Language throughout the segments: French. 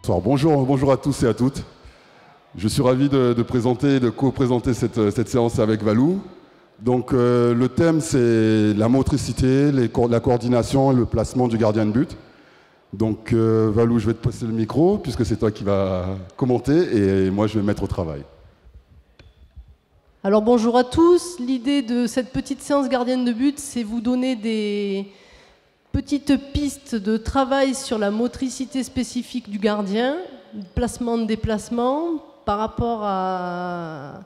Bonsoir, bonjour à tous et à toutes. Je suis ravi de co-présenter cette séance avec Valou. Donc le thème c'est la motricité, la coordination et le placement du gardien de but. Donc Valou, je vais te passer le micro puisque c'est toi qui vas commenter et moi je vais me mettre au travail. Alors bonjour à tous, l'idée de cette petite séance gardienne de but, c'est vous donner des petites pistes de travail sur la motricité spécifique du gardien, placement de déplacement, par rapport à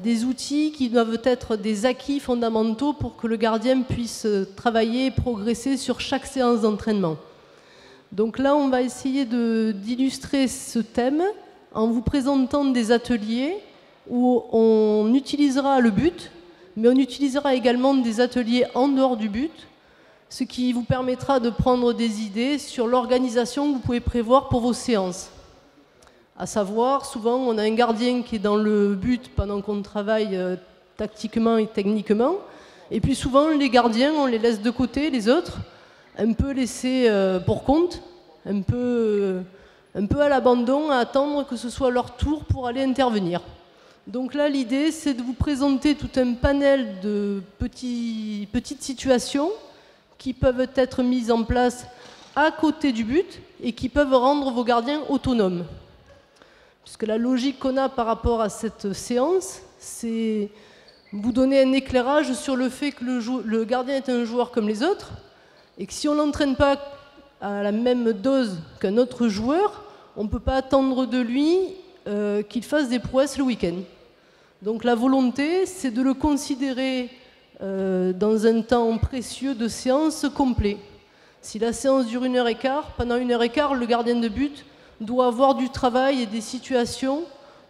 des outils qui doivent être des acquis fondamentaux pour que le gardien puisse travailler et progresser sur chaque séance d'entraînement. Donc là, on va essayer d'illustrer ce thème en vous présentant des ateliers où on utilisera le but, mais on utilisera également des ateliers en dehors du but, ce qui vous permettra de prendre des idées sur l'organisation que vous pouvez prévoir pour vos séances. À savoir, souvent, on a un gardien qui est dans le but pendant qu'on travaille tactiquement et techniquement, et puis souvent, les gardiens, on les laisse de côté, les autres, un peu laissés pour compte, un peu à l'abandon, à attendre que ce soit leur tour pour aller intervenir. Donc là, l'idée, c'est de vous présenter tout un panel de petites situations qui peuvent être mises en place à côté du but et qui peuvent rendre vos gardiens autonomes. Puisque la logique qu'on a par rapport à cette séance, c'est vous donner un éclairage sur le fait que le gardien est un joueur comme les autres et que si on ne l'entraîne pas à la même dose qu'un autre joueur, on ne peut pas attendre de lui qu'il fasse des prouesses le week-end. Donc la volonté, c'est de le considérer dans un temps précieux de séance complet. Si la séance dure 1h15, pendant 1h15, le gardien de but doit avoir du travail et des situations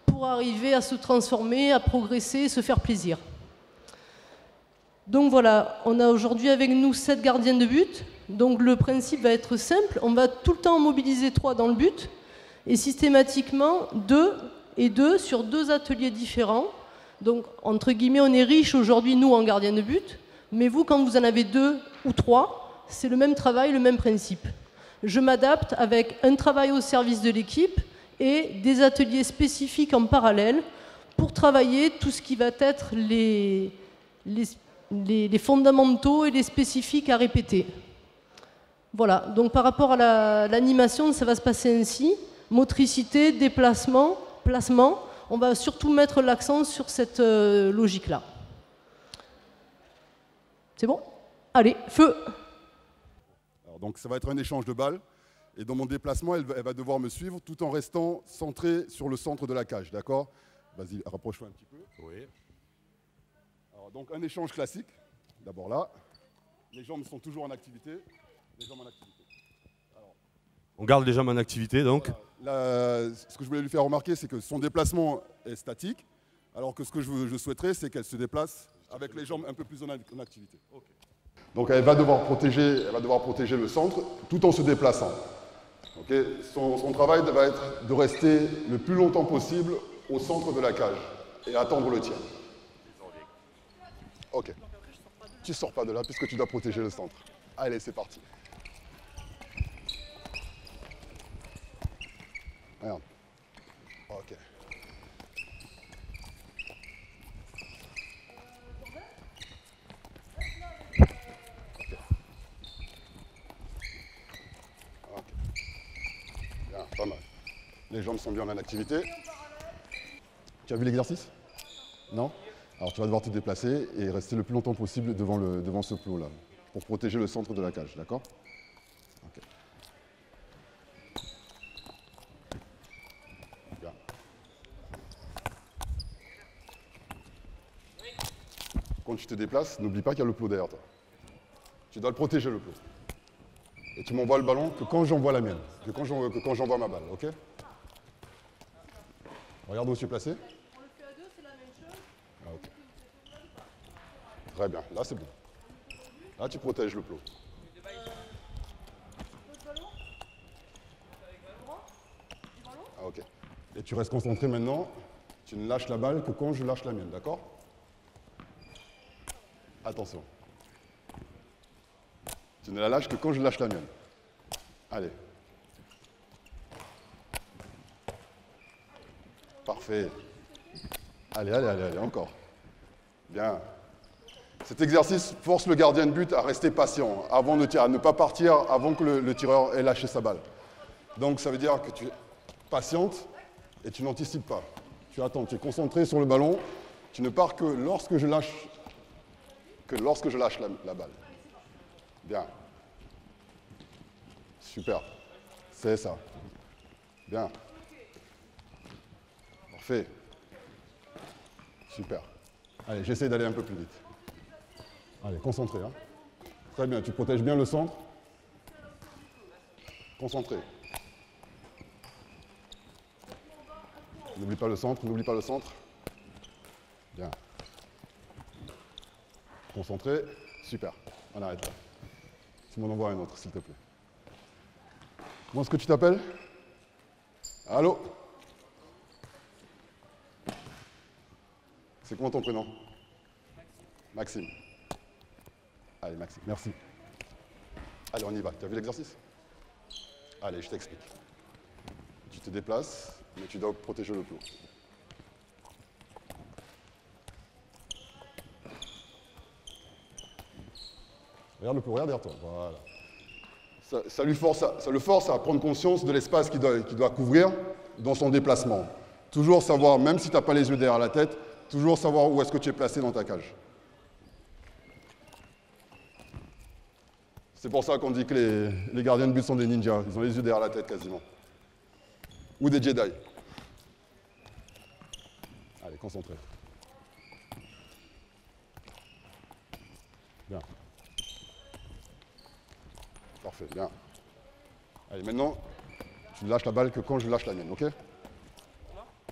pour arriver à se transformer, à progresser, se faire plaisir. Donc voilà, on a aujourd'hui avec nous 7 gardiens de but. Donc le principe va être simple, on va tout le temps mobiliser 3 dans le but et systématiquement 2 et 2 sur 2 ateliers différents. Donc entre guillemets, on est riche aujourd'hui, nous, en gardiens de but, mais vous, quand vous en avez 2 ou 3, c'est le même travail, le même principe. Je m'adapte avec un travail au service de l'équipe et des ateliers spécifiques en parallèle pour travailler tout ce qui va être les fondamentaux et les spécifiques à répéter. Voilà, donc par rapport à l'animation, ça va se passer ainsi. Motricité, déplacement, placement. On va surtout mettre l'accent sur cette logique-là. C'est bon ? Allez, feu ! Donc ça va être un échange de balles et dans mon déplacement, elle va devoir me suivre tout en restant centrée sur le centre de la cage, d'accord? Vas-y, rapproche-toi un petit peu. Oui. Alors, donc un échange classique, d'abord là, les jambes sont toujours en activité, les jambes en activité. Alors, on garde les jambes en activité donc. Voilà. Ce que je voulais lui faire remarquer, c'est que son déplacement est statique, alors que ce que je souhaiterais, c'est qu'elle se déplace avec les jambes un peu plus en activité. Okay. Donc elle va devoir protéger le centre tout en se déplaçant. Okay. Son travail va être de rester le plus longtemps possible au centre de la cage et attendre le tir. Ok. Tu ne sors pas de là puisque tu dois protéger le centre. Allez, c'est parti. Regarde. Ok. Pas mal. Les jambes sont bien en activité. Tu as vu l'exercice? Non? Alors tu vas devoir te déplacer et rester le plus longtemps possible devant ce plot là, pour protéger le centre de la cage, d'accord? Okay. Bien. Quand tu te déplaces, n'oublie pas qu'il y a le plot derrière toi. Tu dois le protéger, le plot. Et tu m'envoies le ballon que quand j'envoie la mienne, que quand j'envoie ma balle, ok? Regarde où je suis placé. On le fait à 2, c'est la même chose. Ah, ok. Très bien, là c'est bon. Là tu protèges le plot. Ah, ok. Et tu restes concentré maintenant, tu ne lâches la balle que quand je lâche la mienne, d'accord? Attention. Tu ne la lâches que quand je lâche la mienne. Allez. Parfait. Allez, allez, allez, allez, encore. Bien. Cet exercice force le gardien de but à rester patient avant de tirer, à ne pas partir avant que le tireur ait lâché sa balle. Donc ça veut dire que tu patientes et tu n'anticipes pas. Tu attends, tu es concentré sur le ballon, tu ne pars que lorsque je lâche, la balle. Bien. Super. C'est ça. Bien. Parfait. Super. Allez, j'essaie d'aller un peu plus vite. Allez, concentré. Hein. Très bien, tu protèges bien le centre. Concentré. N'oublie pas le centre, n'oublie pas le centre. Bien. Concentré. Super. On arrête là. Tu m'en envoies un autre, s'il te plaît. Comment est-ce que tu t'appelles? Allô? C'est comment ton prénom? Maxime. Allez, Maxime, merci. Allez, on y va. Tu as vu l'exercice? Allez, je t'explique. Tu te déplaces, mais tu dois protéger le plot. Regarde le plot, regarde derrière toi. Voilà. Ça le force à prendre conscience de l'espace qu'il doit couvrir dans son déplacement. Toujours savoir, même si tu n'as pas les yeux derrière la tête, toujours savoir où est-ce que tu es placé dans ta cage. C'est pour ça qu'on dit que les gardiens de but sont des ninjas. Ils ont les yeux derrière la tête quasiment. Ou des Jedi. Allez, concentré. Bien. Parfait, bien. Allez, maintenant, tu lâches la balle que quand je lâche la mienne, ok?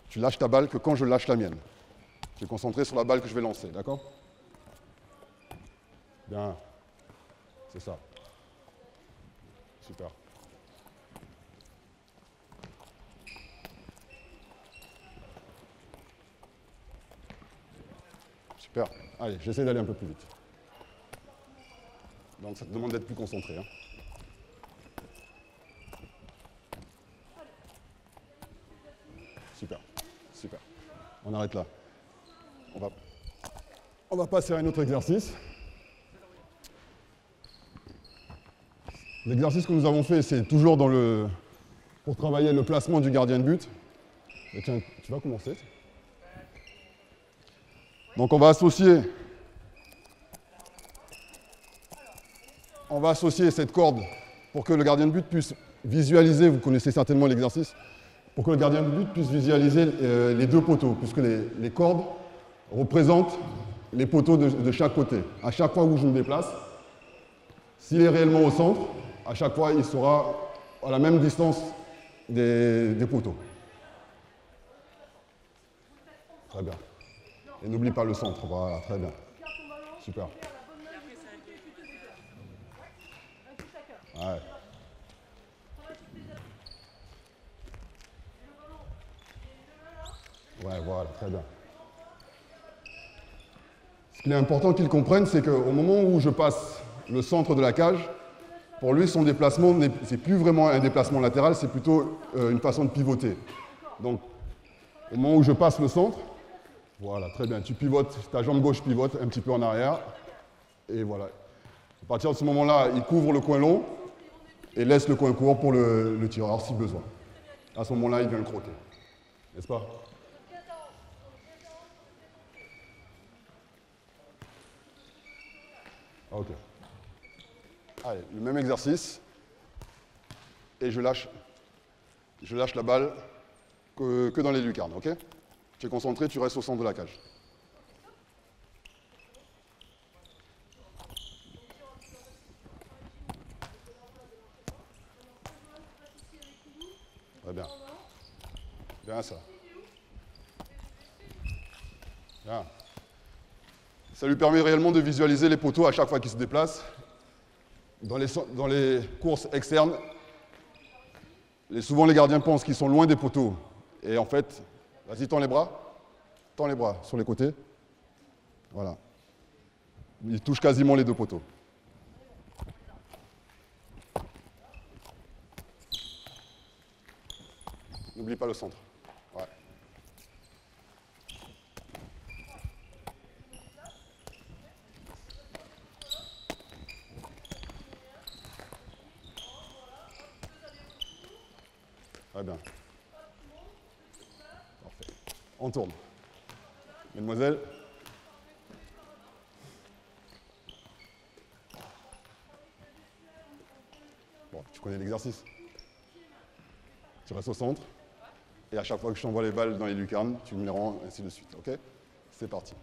Tu lâches ta balle que quand je lâche la mienne. Tu es concentré sur la balle que je vais lancer, d'accord? Bien. C'est ça. Super. Super. Allez, j'essaie d'aller un peu plus vite. Donc ça te demande d'être plus concentré. Hein. Super. Super. On arrête là. On va passer à un autre exercice. L'exercice que nous avons fait, c'est toujours pour travailler le placement du gardien de but. Et tiens, tu vas commencer. Donc on va associer cette corde pour que le gardien de but puisse visualiser, vous connaissez certainement l'exercice, pour que le gardien de but puisse visualiser les deux poteaux, puisque les cordes représentent les poteaux de chaque côté. À chaque fois où je me déplace, s'il est réellement au centre, à chaque fois il sera à la même distance des poteaux. Très bien. Et n'oublie pas le centre, voilà, très bien. Super. Ouais. Ouais, voilà, très bien. Ce qu'il est important qu'il comprenne, c'est qu'au moment où je passe le centre de la cage, pour lui, son déplacement, c'est plus vraiment un déplacement latéral, c'est plutôt une façon de pivoter. Donc, au moment où je passe le centre, voilà, très bien, tu pivotes, ta jambe gauche pivote un petit peu en arrière, et voilà. À partir de ce moment-là, il couvre le coin long et laisse le coin court pour le tireur si besoin. À ce moment-là, il vient le croquer. N'est-ce pas? Ok. Allez, le même exercice. Et je lâche la balle que dans les lucarnes, ok? Tu es concentré, tu restes au centre de la cage. Très bien. Bien ça. Bien. Ça lui permet réellement de visualiser les poteaux à chaque fois qu'il se déplace. Dans les courses externes, souvent les gardiens pensent qu'ils sont loin des poteaux. Et en fait, vas-y, tends les bras sur les côtés. Voilà. Il touche quasiment les deux poteaux. N'oublie pas le centre. Ouais. Très bien. Parfait. On tourne. Mademoiselle. Bon, tu connais l'exercice. Tu restes au centre. Et à chaque fois que je t'envoie les balles dans les lucarnes, tu me les rends, ainsi de suite. OK? C'est parti.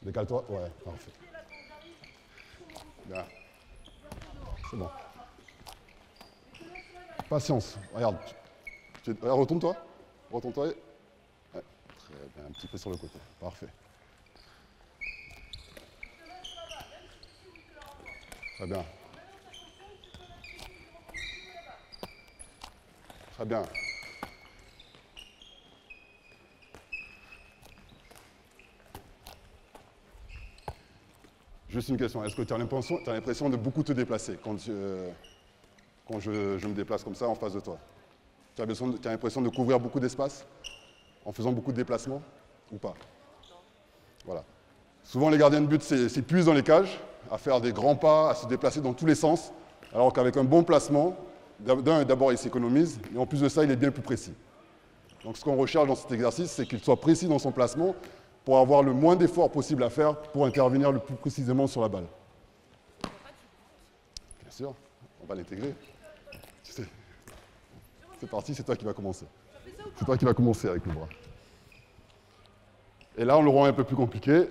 Décale-toi. Ouais, parfait. Bien. C'est bon. Patience. Regarde. Retourne-toi. Retourne-toi. Ouais. Très bien. Un petit peu sur le côté. Parfait. Très bien. Très bien. Juste une question. Est-ce que tu as l'impression de beaucoup te déplacer quand je me déplace comme ça en face de toi? Tu as l'impression de couvrir beaucoup d'espace en faisant beaucoup de déplacements ou pas? Voilà. Souvent, les gardiens de but s'épuisent dans les cages à faire des grands pas, à se déplacer dans tous les sens, alors qu'avec un bon placement, d'abord, il s'économise, et en plus de ça, il est bien plus précis. Donc, ce qu'on recherche dans cet exercice, c'est qu'il soit précis dans son placement pour avoir le moins d'efforts possible à faire pour intervenir le plus précisément sur la balle. Bien sûr, on va l'intégrer. C'est parti, c'est toi qui vas commencer. C'est toi qui vas commencer avec le bras. Et là, on le rend un peu plus compliqué.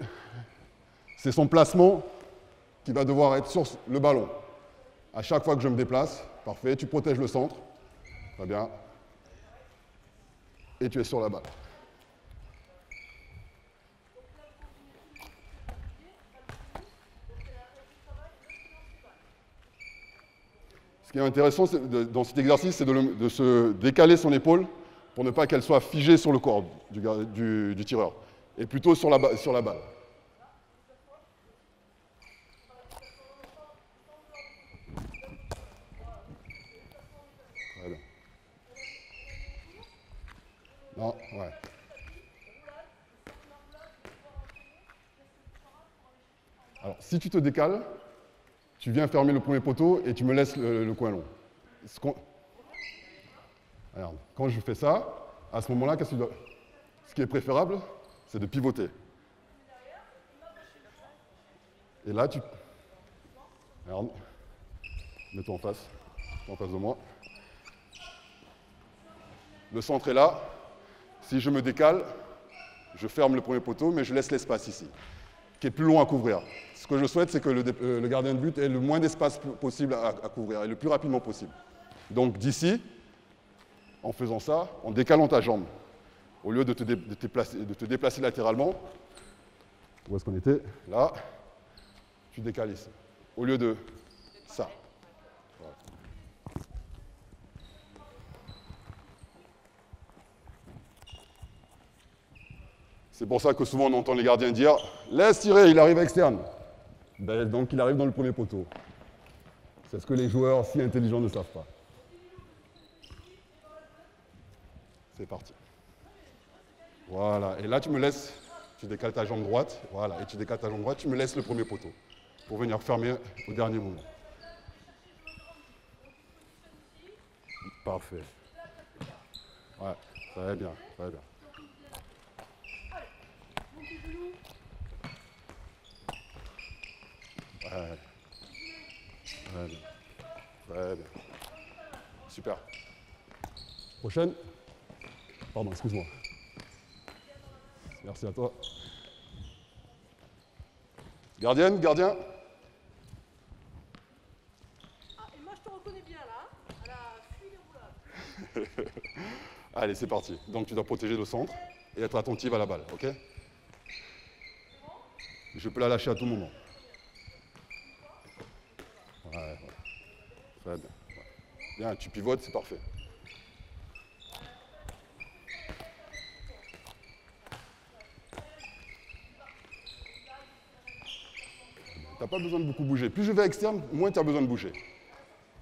C'est son placement qui va devoir être sur le ballon. À chaque fois que je me déplace, parfait, tu protèges le centre. Très bien. Et tu es sur la balle. Ce qui est intéressant dans cet exercice, c'est de se décaler son épaule pour ne pas qu'elle soit figée sur le corps du tireur, et plutôt sur la balle. Très bien. Non, ouais. Alors, si tu te décales, tu viens fermer le premier poteau et tu me laisses le coin long. Regarde, quand je fais ça, à ce moment-là, ce qui est préférable, c'est de pivoter. Et là, regarde, mets-toi en face de moi. Le centre est là. Si je me décale, je ferme le premier poteau, mais je laisse l'espace ici, qui est plus long à couvrir. Ce que je souhaite, c'est que le gardien de but ait le moins d'espace possible à couvrir, et le plus rapidement possible. Donc d'ici, en faisant ça, en décalant ta jambe, au lieu de te déplacer latéralement, où est-ce qu'on était? Là, tu décales ici, au lieu de ça. Voilà. C'est pour ça que souvent on entend les gardiens dire « Laisse tirer, il arrive externe ». Donc il arrive dans le premier poteau. C'est ce que les joueurs si intelligents ne savent pas. C'est parti. Voilà, et là tu me laisses, tu décales ta jambe droite, voilà, et tu décales ta jambe droite, tu me laisses le premier poteau pour venir fermer au dernier moment. Parfait. Ouais, très bien, très bien. Ouais. Très bien. Très bien. Super. Prochaine. Pardon, excuse-moi. Merci à toi. Gardienne, gardien. Ah, et moi je te reconnais bien là, à la fuite roulade. Allez, c'est parti. Donc tu dois protéger le centre et être attentive à la balle, ok? Je peux la lâcher à tout moment. Ouais, voilà. Très bien. Ouais. Bien, tu pivotes, c'est parfait. Tu n'as pas besoin de beaucoup bouger. Plus je vais externe, moins tu as besoin de bouger.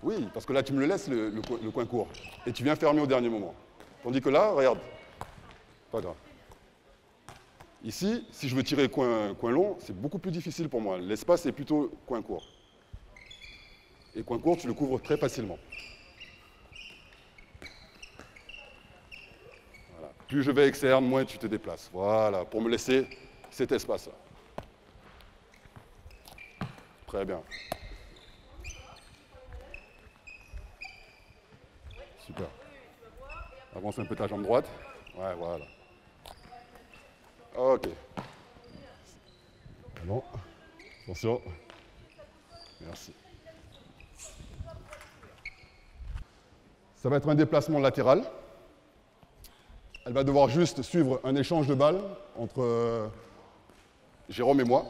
Oui, parce que là, tu me le laisses, le coin court. Et tu viens fermer au dernier moment. Tandis que là, regarde. Pas grave. Ici, si je veux tirer coin long, c'est beaucoup plus difficile pour moi. L'espace est plutôt coin court. Et coin court, tu le couvres très facilement. Voilà. Plus je vais externe, moins tu te déplaces. Voilà, pour me laisser cet espace-là. Très bien. Super. Avance un peu ta jambe droite. Ouais, voilà. Ok. Bon. Attention. Merci. Ça va être un déplacement latéral. Elle va devoir juste suivre un échange de balles entre Jérôme et moi.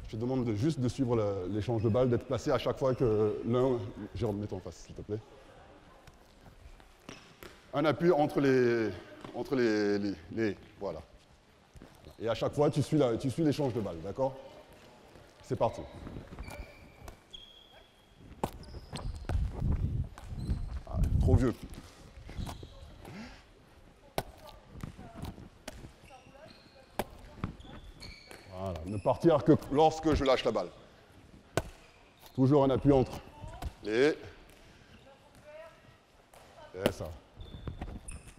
Je te demande juste de suivre l'échange de balles, d'être placé à chaque fois que l'un... Jérôme, mets-toi en face, s'il te plaît. Un appui entre les... Voilà. Et à chaque fois, tu suis l'échange de balles, d'accord? C'est parti. Ah, trop vieux. Voilà. Ne partir que lorsque je lâche la balle. Toujours un appui entre les... C'est ça.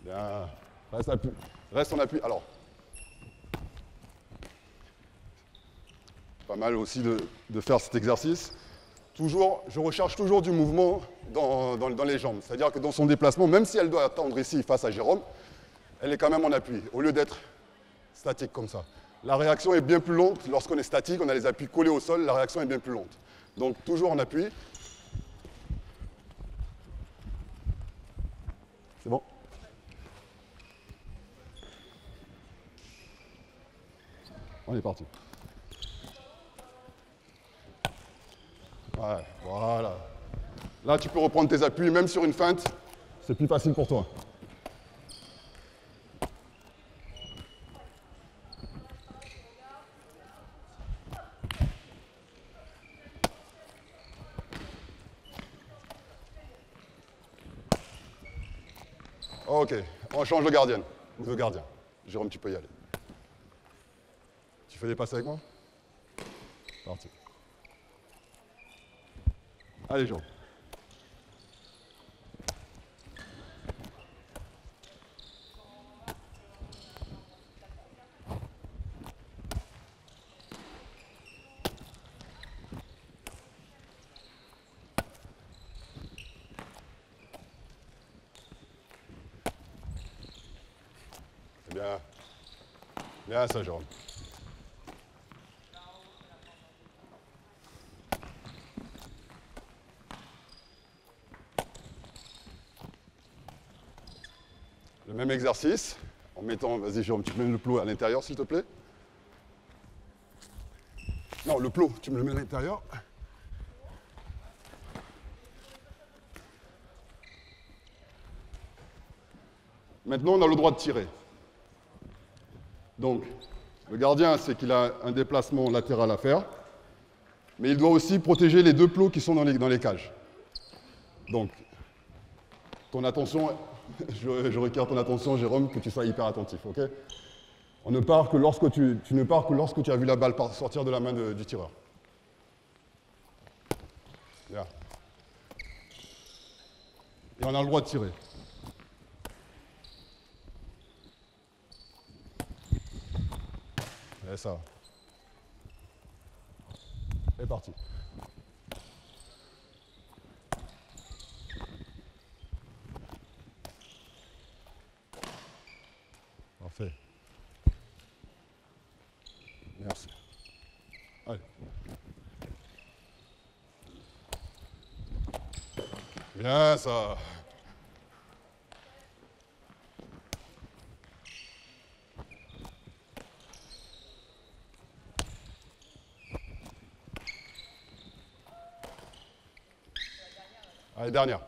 Bien. Reste en appui. Alors. Pas mal aussi de faire cet exercice. Toujours, je recherche toujours du mouvement dans les jambes. C'est-à-dire que dans son déplacement, même si elle doit attendre ici face à Jérôme, elle est quand même en appui, au lieu d'être statique comme ça. La réaction est bien plus lente. Lorsqu'on est statique, on a les appuis collés au sol, la réaction est bien plus lente. Donc toujours en appui. C'est bon? On est parti. Ouais, voilà. Là, tu peux reprendre tes appuis, même sur une feinte, c'est plus facile pour toi. Ok, on change de gardienne, ou de gardien. Jérôme, tu peux y aller. Tu fais des passes avec moi? Parti. Allez, Jérôme. C'est bien. Bien ça, Jérôme. Le même exercice, en mettant, vas-y Jérôme, tu mets le plot à l'intérieur s'il te plaît. Non, le plot, tu me le mets à l'intérieur. Maintenant, on a le droit de tirer. Donc, le gardien, c'est qu'il a un déplacement latéral à faire, mais il doit aussi protéger les deux plots qui sont dans les cages. Donc, ton attention, je requiers ton attention, Jérôme, que tu sois hyper attentif, ok? On ne part que lorsque tu ne pars que lorsque tu as vu la balle sortir de la main du tireur. Bien. Et on a le droit de tirer. Et ça. Et parti. Parfait. Merci. Allez. Bien ça. Allez, dernière.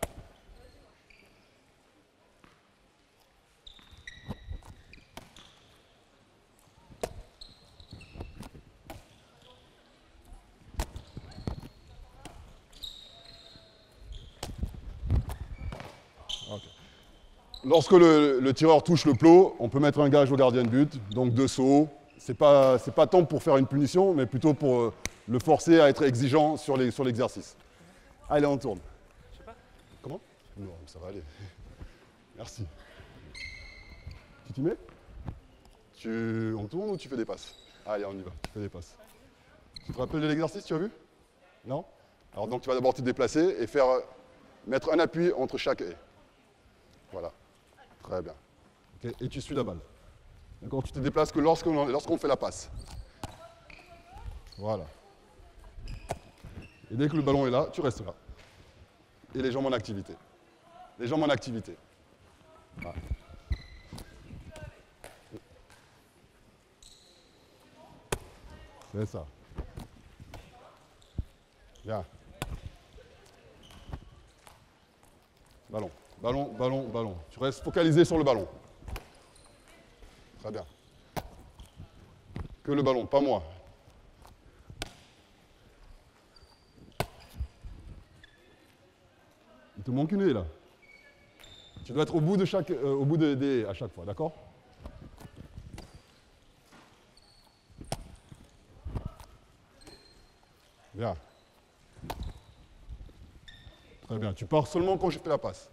lorsque le tireur touche le plot, on peut mettre un gage au gardien de but, donc 2 sauts. C'est pas tant pour faire une punition, mais plutôt pour le forcer à être exigeant sur l'exercice. Allez, on tourne. Comment? Non, ça va aller. Merci. Tu t'y mets? On tourne ou tu fais des passes? Allez, on y va, tu fais des passes. Tu te rappelles de l'exercice, tu as vu? Non? Alors donc tu vas d'abord te déplacer et mettre un appui entre chaque haie. Voilà. Très bien. Okay. Et tu suis la balle. D'accord? Tu te déplaces que lorsqu'on fait la passe. Voilà. Et dès que le ballon est là, tu restes là. Et les jambes en activité. Les jambes en activité. Voilà. C'est ça. Bien. Ballon, ballon, ballon, ballon. Tu restes focalisé sur le ballon. Très bien. Que le ballon, pas moi. Il te manque une haie là. Tu dois être au bout des haies à chaque fois, d'accord? Bien. Très bien. Tu pars seulement quand je fais la passe.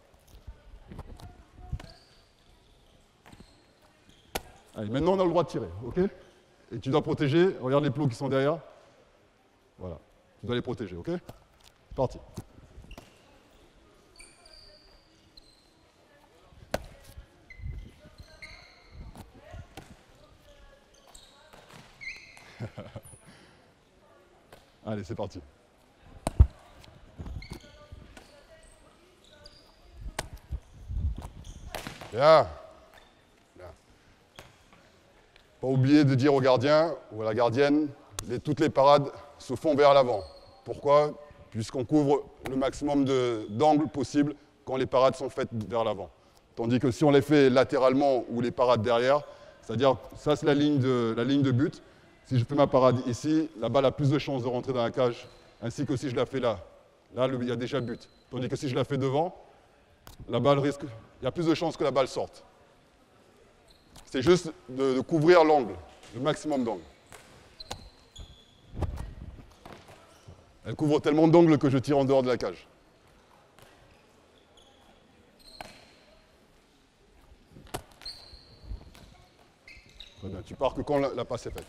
Allez, maintenant on a le droit de tirer, ok? Et tu dois protéger, regarde les plots qui sont derrière. Voilà. Tu dois les protéger, ok? C'est parti. Allez, c'est parti. Bien. Bien. Pas oublier de dire au gardien ou à la gardienne, toutes les parades se font vers l'avant. Pourquoi? Puisqu'on couvre le maximum d'angles possible quand les parades sont faites vers l'avant. Tandis que si on les fait latéralement ou les parades derrière, c'est-à-dire, ça c'est la ligne de but. Si je fais ma parade ici, la balle a plus de chances de rentrer dans la cage, ainsi que si je la fais là. Là, il y a déjà but. Tandis que si je la fais devant, la balle risque, il y a plus de chances que la balle sorte. C'est juste de couvrir l'angle, le maximum d'angle. Elle couvre tellement d'angles que je tire en dehors de la cage. Très bien, tu pars que quand la passe est faite.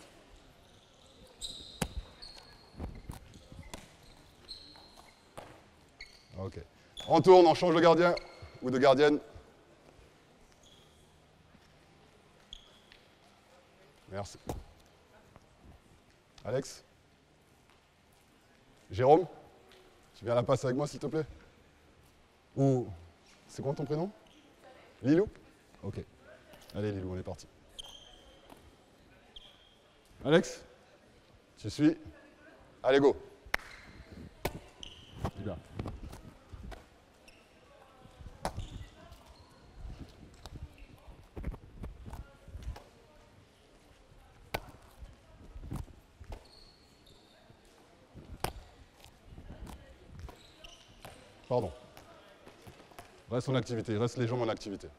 Ok. On tourne, on change de gardien ou de gardienne. Merci. Alex? Jérôme? Tu viens à la passe avec moi, s'il te plaît? Ou... C'est quoi ton prénom? Lilou? Ok. Allez, Lilou, on est parti. Alex? Tu suis? Allez, go. Bien. Pardon. Reste en activité, reste les jambes en activité.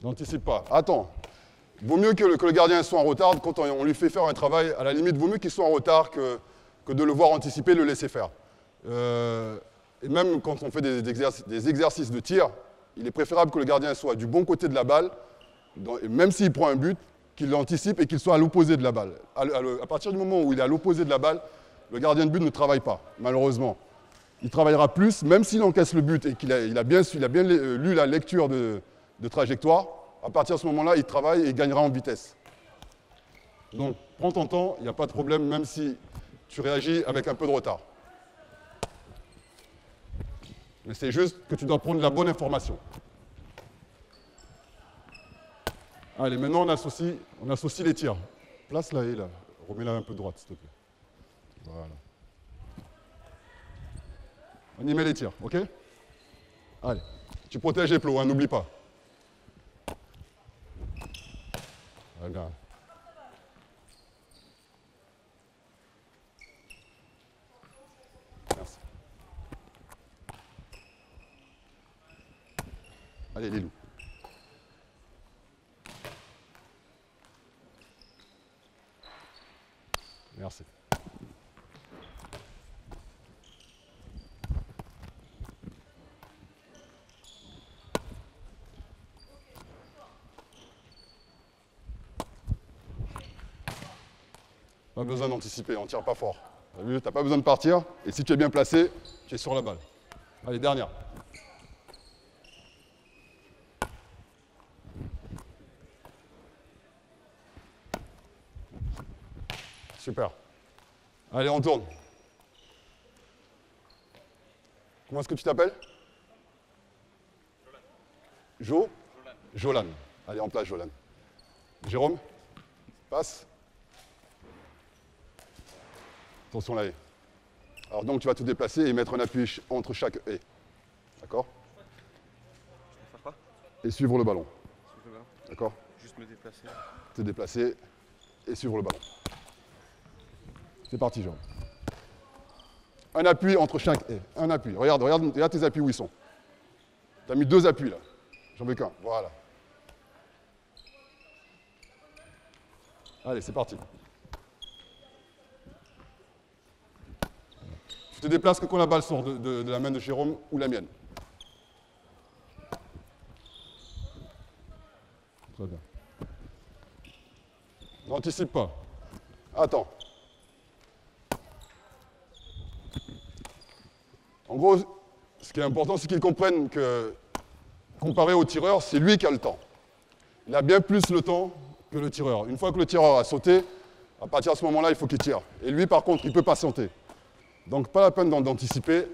N'anticipe pas. Attends. Vaut mieux que le gardien soit en retard quand on lui fait faire un travail. À la limite, vaut mieux qu'il soit en retard que de le voir anticiper et le laisser faire. Et même quand on fait des exercices de tir, il est préférable que le gardien soit du bon côté de la balle, même s'il prend un but, qu'il l'anticipe et qu'il soit à l'opposé de la balle. À partir du moment où il est à l'opposé de la balle, le gardien de but ne travaille pas, malheureusement. Il travaillera plus, même s'il encaisse le but et qu'il a bien lu la lecture de trajectoire. À partir de ce moment-là, il travaille et il gagnera en vitesse. Donc, prends ton temps, il n'y a pas de problème, même si tu réagis avec un peu de retard. Mais c'est juste que tu dois prendre la bonne information. Allez, maintenant on associe les tirs. Place la haie là. Remets-la un peu droite, s'il te plaît. Voilà. On y met les tirs, ok? Allez. Tu protèges les plots, hein, n'oublie pas. Regarde. Allez, les loups. Merci. Pas besoin d'anticiper, on ne tire pas fort. Tu as vu, tu n'as pas besoin de partir. Et si tu es bien placé, tu es sur la balle. Allez, dernière. Super. Allez, on tourne. Comment est-ce que tu t'appelles? Jolan. Jolan. Allez, en place, Jolan. Jérôme, passe. Attention là. Alors donc tu vas te déplacer et mettre un appui entre chaque haie. D'accord? Je peux faire quoi? Et suivre le ballon. Suivre le ballon. D'accord? Juste me déplacer. Te déplacer et suivre le ballon. C'est parti, Jean. Un appui entre chaque haie. Un appui. Regarde tes appuis où ils sont. Tu as mis 2 appuis là. J'en veux qu'un. Voilà. Allez, c'est parti. Tu te déplaces que quand la balle sort de la main de Jérôme ou la mienne. Très bien. N'anticipe pas. Attends. En gros, ce qui est important, c'est qu'ils comprennent que, comparé au tireur, c'est lui qui a le temps. Il a bien plus le temps que le tireur. Une fois que le tireur a sauté, à partir de ce moment-là, il faut qu'il tire. Et lui, par contre, il peut patienter. Donc, pas la peine d'anticiper.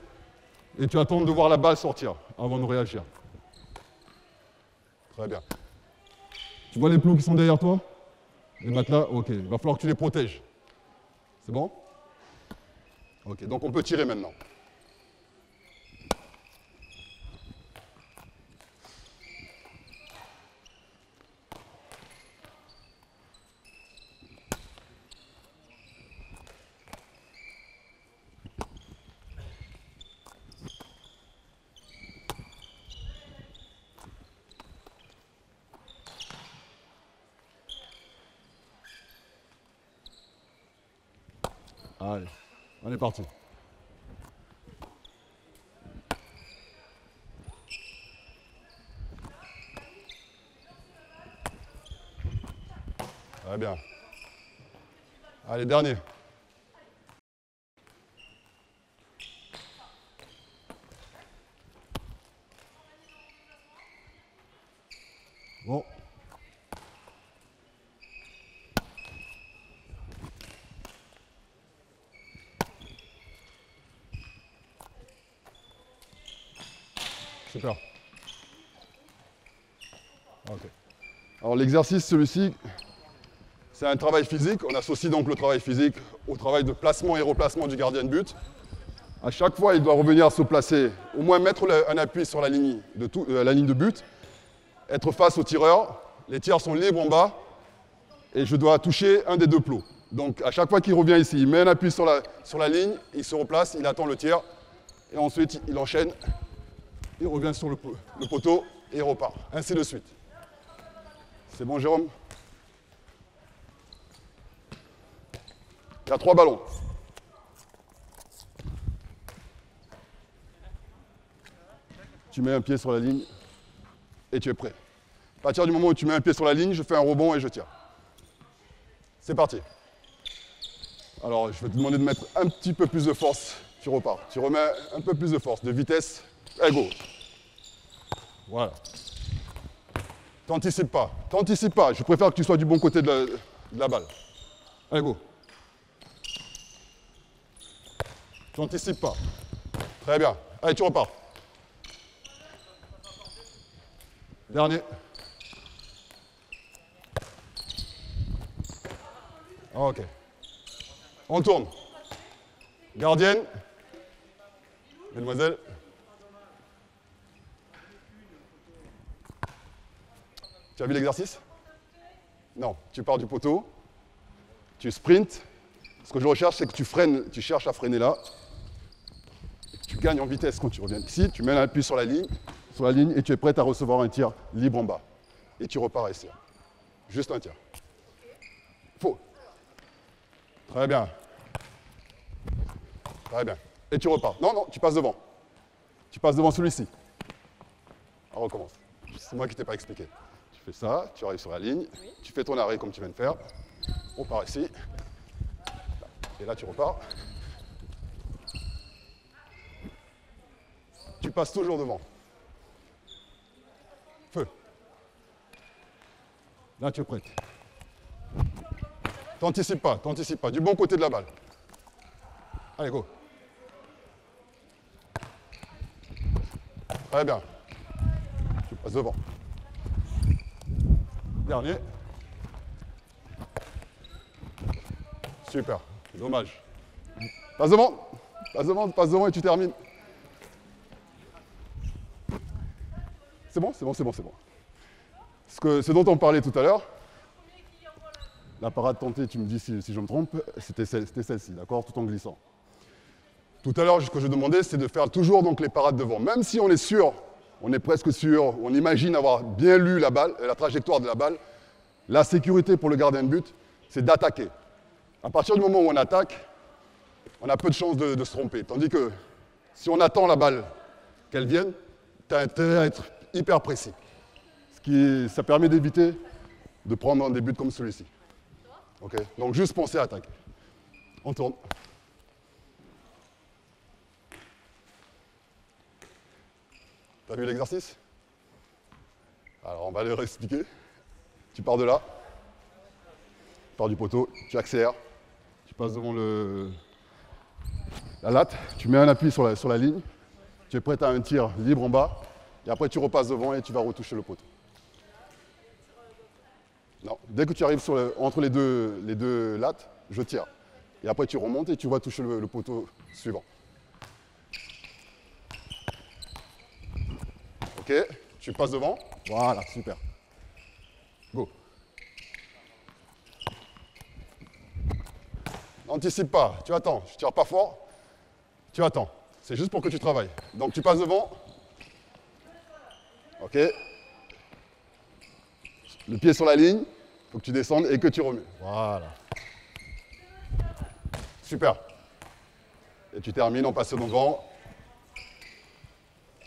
Et tu attends de voir la balle sortir avant de réagir. Très bien. Tu vois les plots qui sont derrière toi? Les matelas? Ok. Il va falloir que tu les protèges. C'est bon? Ok. Donc, on peut tirer maintenant. Allez, on est parti. Très bien. Allez, dernier. Bon. Super. Ok. Alors l'exercice, celui-ci, c'est un travail physique. On associe donc le travail physique au travail de placement et replacement du gardien de but. À chaque fois, il doit revenir se placer, au moins mettre un appui sur la ligne de but, être face au tireur. Les tirs sont libres en bas et je dois toucher un des 2 plots. Donc à chaque fois qu'il revient ici, il met un appui sur la ligne, il se replace, il attend le tir et ensuite il enchaîne. Il revient sur le poteau et il repart. Ainsi de suite. C'est bon, Jérôme? Il y a 3 ballons. Tu mets un pied sur la ligne et tu es prêt. À partir du moment où tu mets un pied sur la ligne, je fais un rebond et je tire. C'est parti. Alors, je vais te demander de mettre un petit peu plus de force. Tu repars. Tu remets un peu plus de force, de vitesse. Allez, go. Voilà. T'anticipes pas. T'anticipes pas. Je préfère que tu sois du bon côté de la balle. Allez, go. T'anticipes pas. Très bien. Allez, tu repars. Dernier. Ok. On tourne. Gardienne. Mademoiselle. Tu as vu l'exercice? Non. Tu pars du poteau. Tu sprints. Ce que je recherche, c'est que tu freines. Tu cherches à freiner là. Tu gagnes en vitesse quand tu reviens ici. Tu mets un appui sur la ligne. sur la ligne et tu es prête à recevoir un tir libre en bas. Et tu repars ici. Juste un tir. Faux. Très bien. Très bien. Et tu repars. Non, non, tu passes devant. Tu passes devant celui-ci. On recommence. C'est moi qui ne t'ai pas expliqué. Tu fais ça, tu arrives sur la ligne, tu fais ton arrêt comme tu viens de faire. On part ici. Et là, tu repars. Tu passes toujours devant. Feu. Là, tu es prête. T'anticipes pas, t'anticipes pas. Du bon côté de la balle. Allez, go. Très bien. Tu passes devant. Dernier. Super. Dommage. Passe devant. Passe devant et tu termines. C'est bon, c'est bon, c'est bon, c'est bon. Ce dont on parlait tout à l'heure, la parade tentée, tu me dis si je me trompe, c'était celle-ci, d'accord, tout en glissant. Tout à l'heure, ce que je demandais, c'est de faire toujours donc, les parades devant. Même si on est sûr, on est presque sûr, on imagine avoir bien lu la balle, la trajectoire de la balle, la sécurité pour le gardien de but, c'est d'attaquer. À partir du moment où on attaque, on a peu de chances de se tromper. Tandis que si on attend la balle qu'elle vienne, tu as intérêt à être hyper précis. Ça permet d'éviter de prendre des buts comme celui-ci. Okay. Donc juste pensez à attaquer. On tourne. T'as vu l'exercice? Alors on va le réexpliquer. Tu pars de là. Tu pars du poteau, tu accélères. Tu passes devant la latte. Tu mets un appui sur la ligne. Tu es prêt à un tir libre en bas. Et après tu repasses devant et tu vas retoucher le poteau. Non, dès que tu arrives entre les deux lattes, je tire. Et après tu remontes et tu vas toucher le poteau suivant. Ok, tu passes devant. Voilà, super. Go. N'anticipe pas, tu attends. Je tire pas fort, tu attends. C'est juste pour que tu travailles. Donc tu passes devant. Ok. Le pied sur la ligne, il faut que tu descendes et que tu remets. Voilà. Super. Et tu termines en passant devant.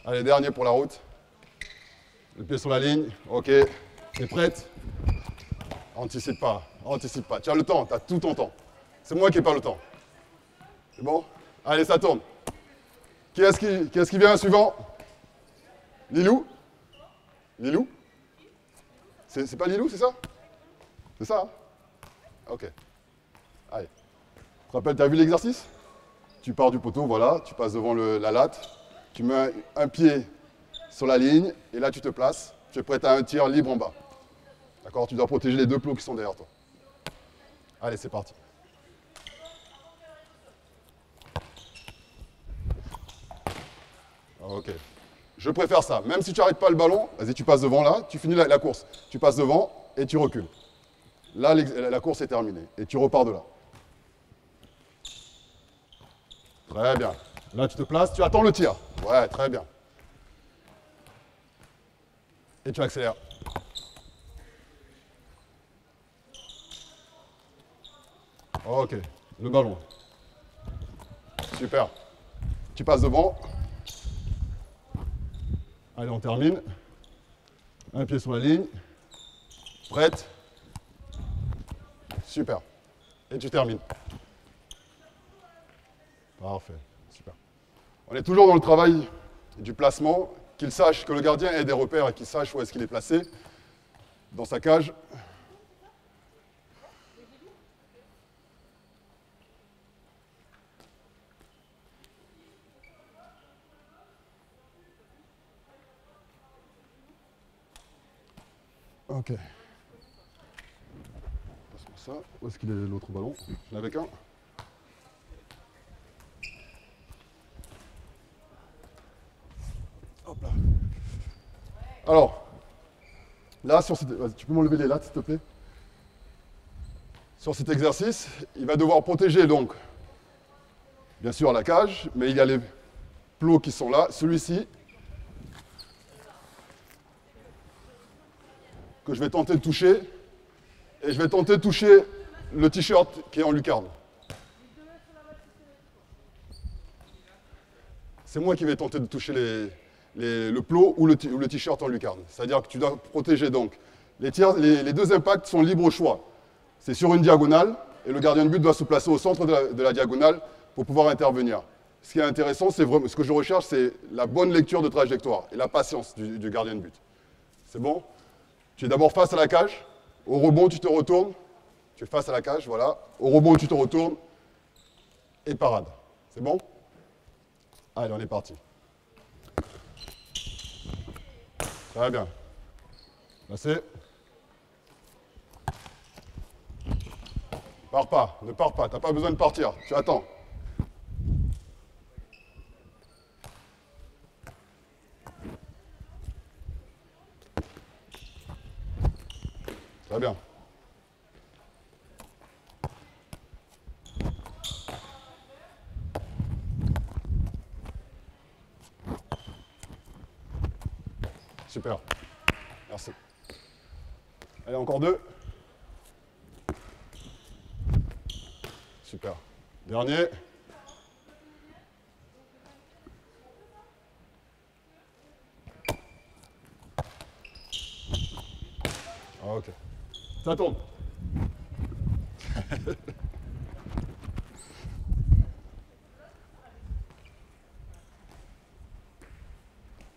Allez, dernier pour la route. Le pied sur la ligne. Ok. T'es prête? Anticipe pas. Anticipe pas. Tu as le temps, tu as tout ton temps. C'est moi qui n'ai pas le temps. C'est bon? Allez, ça tourne. Qui est-ce qui vient suivant? Lilou? Lilou? C'est pas Lilou, c'est ça? C'est ça, hein? Ok. Allez. Tu te rappelles, tu as vu l'exercice? Tu pars du poteau, voilà, tu passes devant la latte, tu mets un pied sur la ligne, et là tu te places, tu es prêt à un tir libre en bas. D'accord? Tu dois protéger les deux plots qui sont derrière toi. Allez, c'est parti. Ok. Je préfère ça. Même si tu n'arrêtes pas le ballon, vas-y, tu passes devant là, tu finis la course. Tu passes devant et tu recules. Là, la course est terminée. Et tu repars de là. Très bien. Là, tu te places, tu attends le tir. Ouais, très bien. Et tu accélères. Ok. Le ballon. Super. Tu passes devant. Allez, on termine. Un pied sur la ligne. Prête. Super. Et tu termines. Parfait. Super. On est toujours dans le travail du placement, qu'il sache que le gardien ait des repères et qu'il sache où est-ce qu'il est placé dans sa cage. Ok. Passe-moi ça. Où est-ce qu'il est l'autre ballon? J'en avais qu'un. Hop là. Alors, là, tu peux m'enlever les lattes, s'il te plaît? Sur cet exercice, il va devoir protéger donc, bien sûr, la cage, mais il y a les plots qui sont là. Celui-ci, que je vais tenter de toucher. Et je vais tenter de toucher le t-shirt qui est en lucarne. C'est moi qui vais tenter de toucher le plot ou le t-shirt en lucarne. C'est-à-dire que tu dois protéger donc. Les deux impacts sont libres au choix. C'est sur une diagonale et le gardien de but doit se placer au centre de la diagonale pour pouvoir intervenir. Ce qui est intéressant, ce que je recherche, c'est la bonne lecture de trajectoire et la patience du gardien de but. C'est bon? Tu es d'abord face à la cage. Au rebond, tu te retournes. Tu es face à la cage, voilà. Au rebond, tu te retournes. Et parade. C'est bon? Allez, on est parti. Très bien. Placé. Pars pas, ne pars pas, tu n'as pas besoin de partir, tu attends. Très bien. Super. Merci. Allez, encore deux. Super. Dernier. Ah, ok. Ça tourne.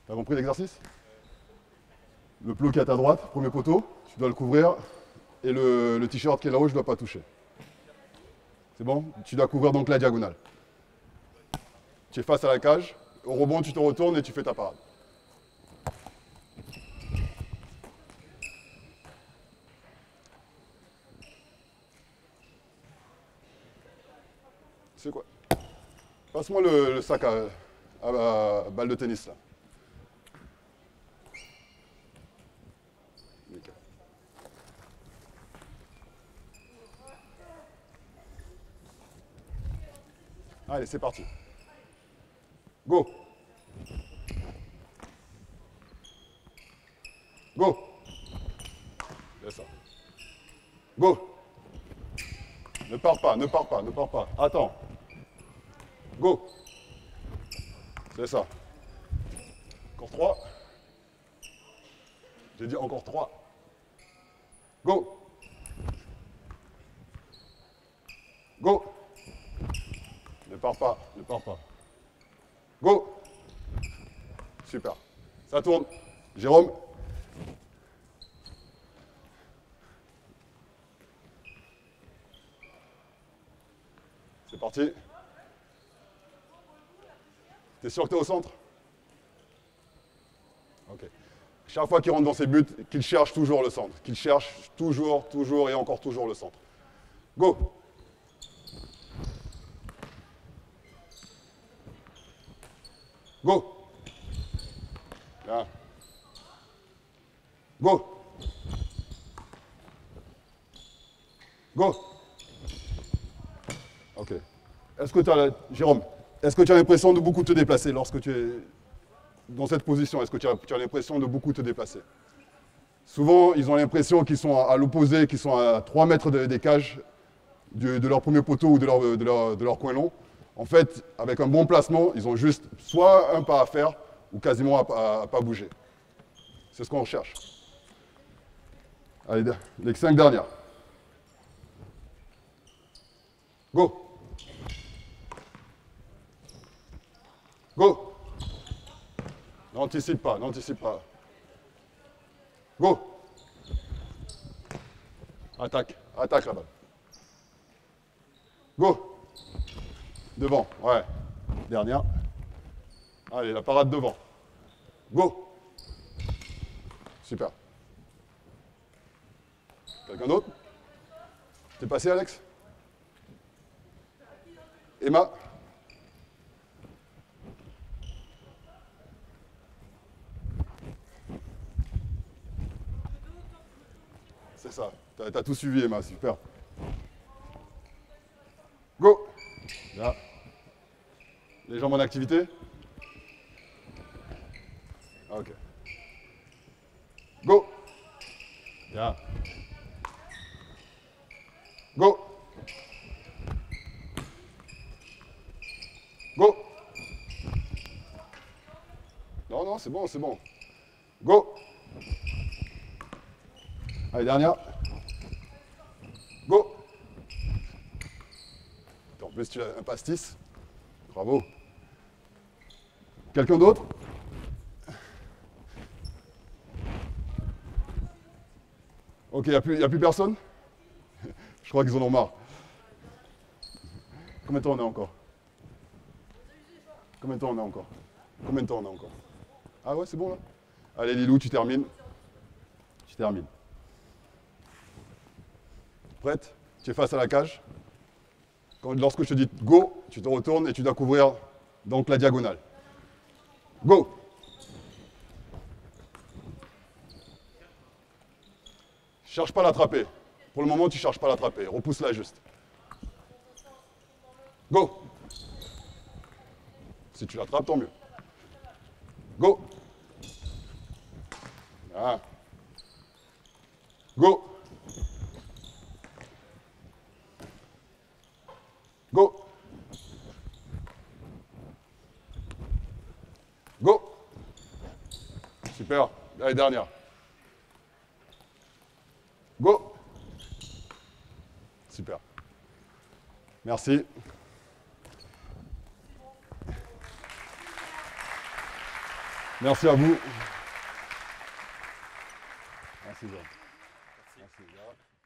T'as compris l'exercice? Le plot qui est à ta droite, premier poteau, tu dois le couvrir. Et le t-shirt qui est là-haut, je ne dois pas toucher. C'est bon? Tu dois couvrir donc la diagonale. Tu es face à la cage. Au rebond, tu te retournes et tu fais ta parade. C'est quoi? Passe-moi le sac à balle de tennis, là. Nickel. Allez, c'est parti. Go. Go. C'est ça. Go. Ne pars pas, ne pars pas, ne pars pas. Attends. Go. C'est ça. Encore 3. J'ai dit encore 3. Go. Go. Ne pars pas, ne pars pas. Go. Super. Ça tourne. Jérôme. C'est parti. T'es sûr que t'es au centre? Ok. Chaque fois qu'il rentre dans ses buts, qu'il cherche toujours le centre. Qu'il cherche toujours, toujours et encore toujours le centre. Go. Go. Bien. Go. Go. Ok. Est-ce que tu as, Jérôme, est-ce que tu as l'impression de beaucoup te déplacer lorsque tu es dans cette position? Est-ce que tu as l'impression de beaucoup te déplacer? Souvent, ils ont l'impression qu'ils sont à l'opposé, qu'ils sont à 3 mètres des cages de leur premier poteau ou de leur coin long. En fait, avec un bon placement, ils ont juste soit un pas à faire ou quasiment à pas bouger. C'est ce qu'on recherche. Allez, les 5 dernières. Go. Go. N'anticipe pas, n'anticipe pas. Go. Attaque, attaque là-bas. Go. Devant, ouais. Dernière. Allez, la parade devant. Go. Super. Quelqu'un d'autre? T'es passé, Alex? Emma? C'est ça. T'as tout suivi, Emma. Super. Go. Là. Les jambes en activité? Ok. Go. Bien. Go. Go. Non, non, c'est bon, c'est bon. Go. Allez, dernière. Go. En plus, tu as un pastis. Bravo. Quelqu'un d'autre? Ok, il n'y a plus personne? Je crois qu'ils en ont marre. Combien de temps on a encore? Combien de temps on a encore? Combien de temps on a encore? Ah ouais, c'est bon là? Allez Lilou, tu termines. Tu termines. Prête? Tu es face à la cage. Lorsque je te dis go, tu te retournes et tu dois couvrir donc la diagonale. Go! Cherche pas à l'attraper. Pour le moment, tu ne cherches pas à l'attraper. Repousse-la juste. Go! Si tu l'attrapes, tant mieux. Go! Ah. Go! Go! Go! Super. Allez, dernière. Go! Super. Merci. Merci à vous. Merci, Jean. Merci, Jean.